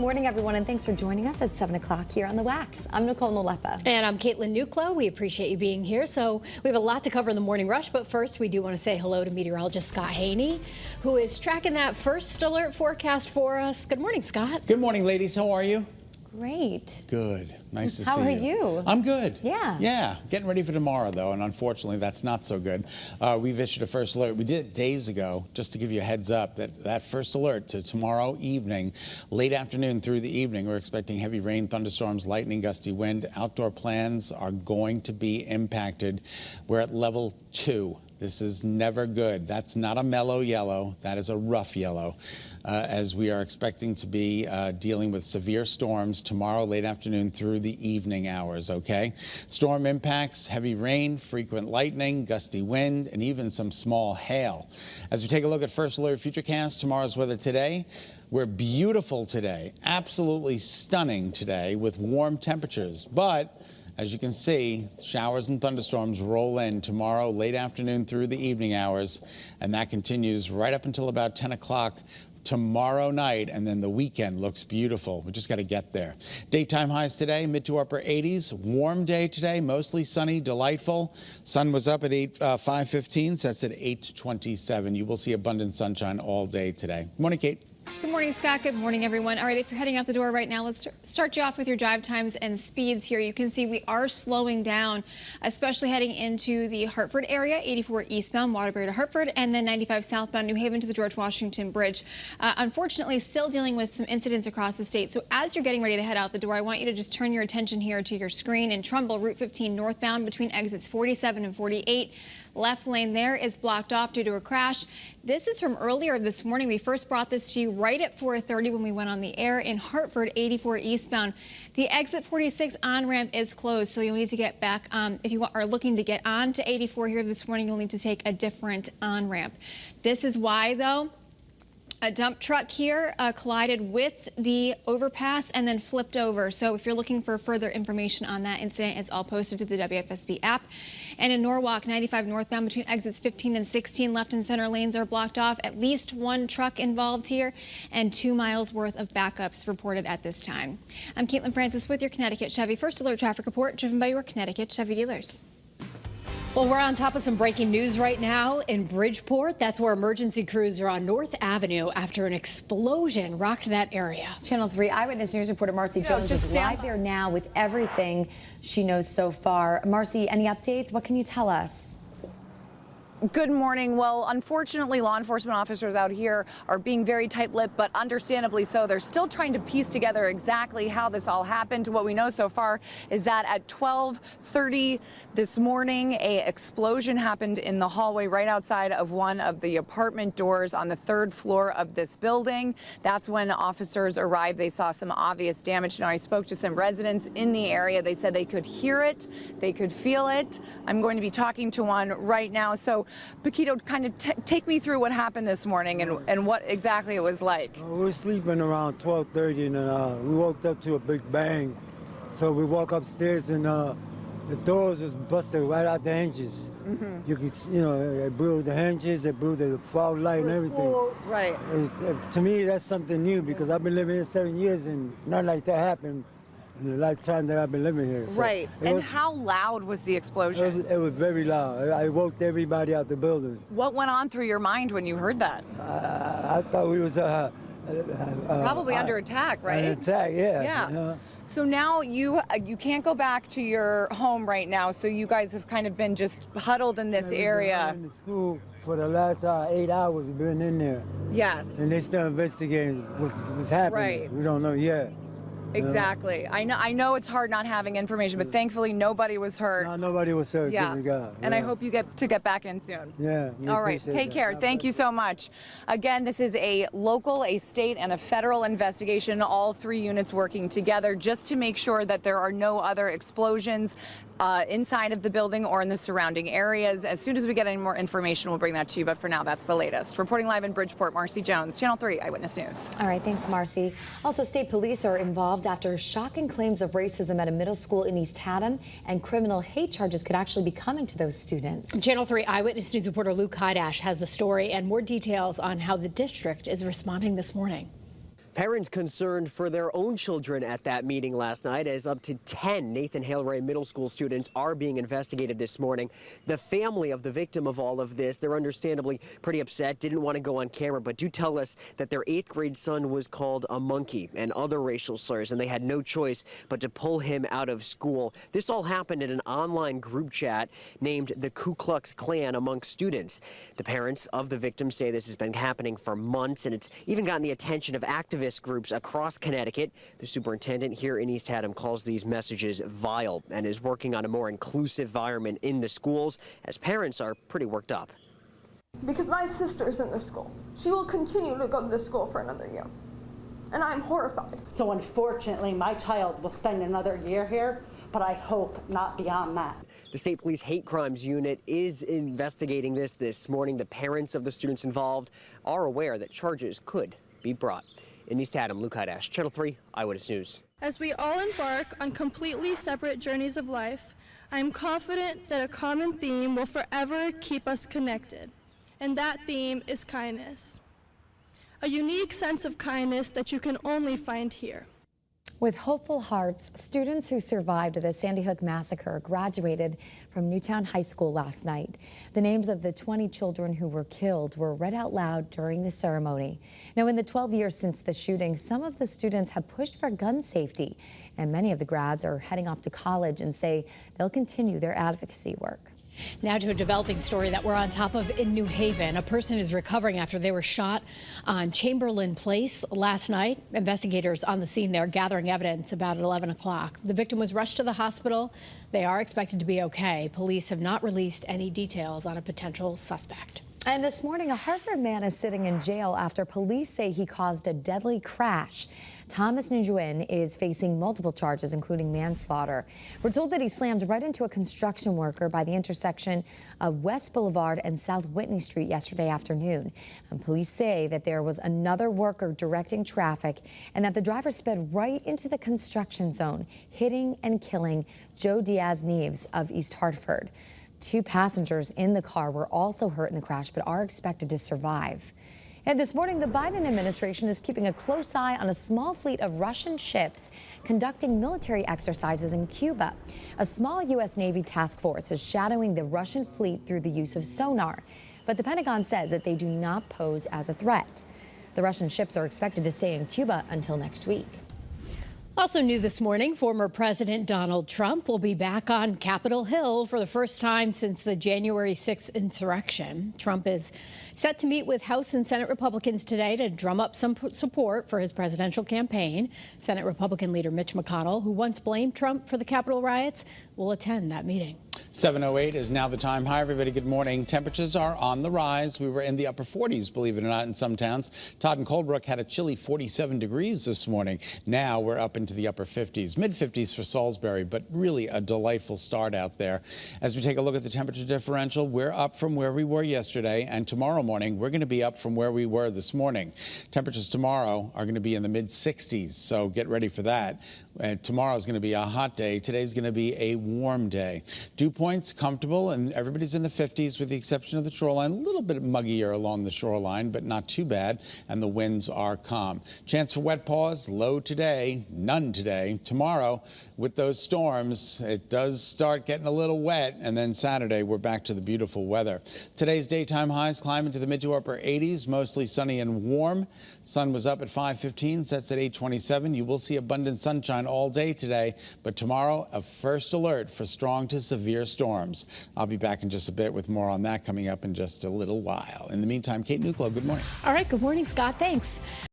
morning, everyone, and thanks for joining us at 7 o'clock here on The Wax. I'm Nicole Nalepa. And I'm Nuclo. We appreciate you being here. So we have a lot to cover in the morning rush, but first we do want to say hello to meteorologist Scot Haney, who is tracking that first alert forecast for us. Good morning, Scott. Good morning, ladies. How are you? Great. Good. Nice to see you. How are you? I'm good. Yeah. Yeah. Getting ready for tomorrow, though, and unfortunately, that's not so good. We've issued a first alert. We did it days ago, just to give you a heads up, that first alert to tomorrow evening, late afternoon through the evening. We're expecting heavy rain, thunderstorms, lightning, gusty wind. Outdoor plans are going to be impacted. We're at level 2. This is never good. That's not a mellow yellow. That is a rough yellow, as we are expecting to be dealing with severe storms tomorrow late afternoon through the evening hours, okay? Storm impacts, heavy rain, frequent lightning, gusty wind, and even some small hail. As we take a look at First Alert Futurecast, tomorrow's weather today. We're beautiful today, absolutely stunning today with warm temperatures, but as you can see, showers and thunderstorms roll in tomorrow late afternoon through the evening hours, and that continues right up until about 10 o'clock tomorrow night, and then the weekend looks beautiful. We just got to get there. Daytime highs today, mid to upper 80s. Warm day today, mostly sunny, delightful. Sun was up at 5:15, sets at 8:27. You will see abundant sunshine all day today. Morning, Kate. Good morning, Scott. Good morning, everyone. All right, if you're heading out the door right now, let's start you off with your drive times and speeds here. You can see we are slowing down, especially heading into the Hartford area, 84 eastbound, Waterbury to Hartford, and then 95 southbound, New Haven to the George Washington Bridge. Unfortunately, still dealing with some incidents across the state. So as you're getting ready to head out the door, I want you to just turn your attention here to your screen. In Trumbull, Route 15 northbound between exits 47 and 48. Left lane there is blocked off due to a crash. This is from earlier this morning. We first brought this to you right at 4:30 when we went on the air. In Hartford, 84 eastbound. The exit 46 on-ramp is closed, so you'll need to get back. If you are looking to get on to 84 here this morning, you'll need to take a different on-ramp. This is why, though. A dump truck here collided with the overpass and then flipped over. So if you're looking for further information on that incident, it's all posted to the WFSB app. And in Norwalk, 95 northbound between exits 15 and 16, left and center lanes are blocked off. At least one truck involved here and 2 miles worth of backups reported at this time. I'm Caitlin Francis with your Connecticut Chevy First Alert Traffic Report, driven by your Connecticut Chevy dealers. Well, we're on top of some breaking news right now in Bridgeport. That's where emergency crews are on North Avenue after an explosion rocked that area. Channel 3 Eyewitness News reporter Marcy Jones is live there now with everything she knows so far. Marcy, any updates? What can you tell us? Good morning. Well, unfortunately, law enforcement officers out here are being very tight-lipped, but understandably so. They're still trying to piece together exactly how this all happened. What we know so far is that at 12:30 this morning, an explosion happened in the hallway right outside of one of the apartment doors on the 3rd floor of this building. That's when officers arrived. They saw some obvious damage. Now, I spoke to some residents in the area. They said they could hear it, they could feel it. I'm going to be talking to one right now. So, Paquito, kind of take me through what happened this morning and what exactly it was like. We were sleeping around 12:30 and we woke up to a big bang. So we walk upstairs and the doors was busted right out the hinges. Mm-hmm. You could, it blew the hinges, it blew the fog light and everything. Right. To me, that's something new because I've been living here 7 years and nothing like that happened in the lifetime that I've been living here. So right. And how loud was the explosion? It was very loud. I woke everybody out the building. What went on through your mind when you heard that? I thought we was probably under attack, right? An attack, yeah. Yeah. So now you can't go back to your home right now. So you guys have kind of been just huddled in this area. In the school for the last 8 hours. We've been in there. Yes. And they still investigating what's happening. Right. We don't know yet. Exactly. I know it's hard not having information, but thankfully nobody was hurt. No, nobody was hurt. Yeah. God. And I hope you get back in soon. Yeah. All right. Take care. Thank you so much. Again, this is a local, a state, and a federal investigation. All 3 units working together just to make sure that there are no other explosions inside of the building or in the surrounding areas. As soon as we get any more information, we'll bring that to you. But for now, that's the latest. Reporting live in Bridgeport, Marcy Jones, Channel 3 Eyewitness News. All right. Thanks, Marcy. Also, state police are involved after shocking claims of racism at a middle school in East Haddam, and criminal hate charges could actually be coming to those students. Channel 3 Eyewitness News reporter Luke Hydash has the story and more details on how the district is responding this morning. Parents concerned for their own children at that meeting last night, as up to 10 Nathan Hale Ray Middle School students are being investigated this morning. The family of the victim of all of this, they're understandably pretty upset, didn't want to go on camera, but do tell us that their 8th grade son was called a monkey and other racial slurs, and they had no choice but to pull him out of school. This all happened in an online group chat named the Ku Klux Klan amongst students. The parents of the victim say this has been happening for months, and it's even gotten the attention of activists groups across Connecticut. The superintendent here in East Haddam calls these messages vile and is working on a more inclusive environment in the schools, as parents are pretty worked up. Because my sister's in the school. She will continue to go to the school for another year. And I'm horrified. So unfortunately, my child will spend another year here, but I hope not beyond that. The State Police Hate Crimes Unit is investigating this morning. The parents of the students involved are aware that charges could be brought. In East Haddam, Luke Hydash, Channel 3 Eyewitness News. As we all embark on completely separate journeys of life, I am confident that a common theme will forever keep us connected, and that theme is kindness. A unique sense of kindness that you can only find here. With hopeful hearts, students who survived the Sandy Hook massacre graduated from Newtown High School last night. The names of the 20 children who were killed were read out loud during the ceremony. Now, in the 12 years since the shooting, some of the students have pushed for gun safety, and many of the grads are heading off to college and say they'll continue their advocacy work. Now to a developing story that we're on top of in New Haven. A person is recovering after they were shot on Chamberlain Place last night. Investigators on the scene there gathering evidence about 11 o'clock. The victim was rushed to the hospital. They are expected to be okay. Police have not released any details on a potential suspect. And this morning, a Hartford man is sitting in jail after police say he caused a deadly crash. Thomas Nguyen is facing multiple charges, including manslaughter. We're told that he slammed right into a construction worker by the intersection of West Boulevard and South Whitney Street yesterday afternoon. And police say that there was another worker directing traffic and that the driver sped right into the construction zone, hitting and killing Joe Diaz-Neves of East Hartford. 2 passengers in the car were also hurt in the crash, but are expected to survive. And this morning, the Biden administration is keeping a close eye on a small fleet of Russian ships conducting military exercises in Cuba. A small U.S. Navy task force is shadowing the Russian fleet through the use of sonar, but the Pentagon says that they do not pose as a threat. The Russian ships are expected to stay in Cuba until next week. Also new this morning, former President Donald Trump will be back on Capitol Hill for the first time since the January 6th insurrection. Trump is set to meet with House and Senate Republicans today to drum up some support for his presidential campaign. Senate Republican leader Mitch McConnell, who once blamed Trump for the Capitol riots, will attend that meeting. 7:08 is now the time. Hi, everybody. Good morning. Temperatures are on the rise. We were in the upper 40s, believe it or not, in some towns. Todd and Coldbrook had a chilly 47 degrees this morning. Now we're up into the upper 50s, mid 50s for Salisbury, but really a delightful start out there. As we take a look at the temperature differential, we're up from where we were yesterday, and tomorrow morning we're going to be up from where we were this morning. Temperatures tomorrow are going to be in the mid 60s, so get ready for that. Tomorrow is going to be a hot day. Today's going to be a warm day. Dew points comfortable, and everybody's in the 50s with the exception of the shoreline. A little bit muggier along the shoreline, but not too bad, and the winds are calm. Chance for wet paws, low today, none today. Tomorrow, with those storms, it does start getting a little wet, and then Saturday we're back to the beautiful weather. Today's daytime highs climb into the mid to upper 80s, mostly sunny and warm. Sun was up at 5:15, sets at 8:27. You will see abundant sunshine all day today, but tomorrow a first alert for strong to severe storms. I'll be back in just a bit with more on that coming up in just a little while. In the meantime, Kate Nuclo, good morning. All right, good morning, Scott. Thanks.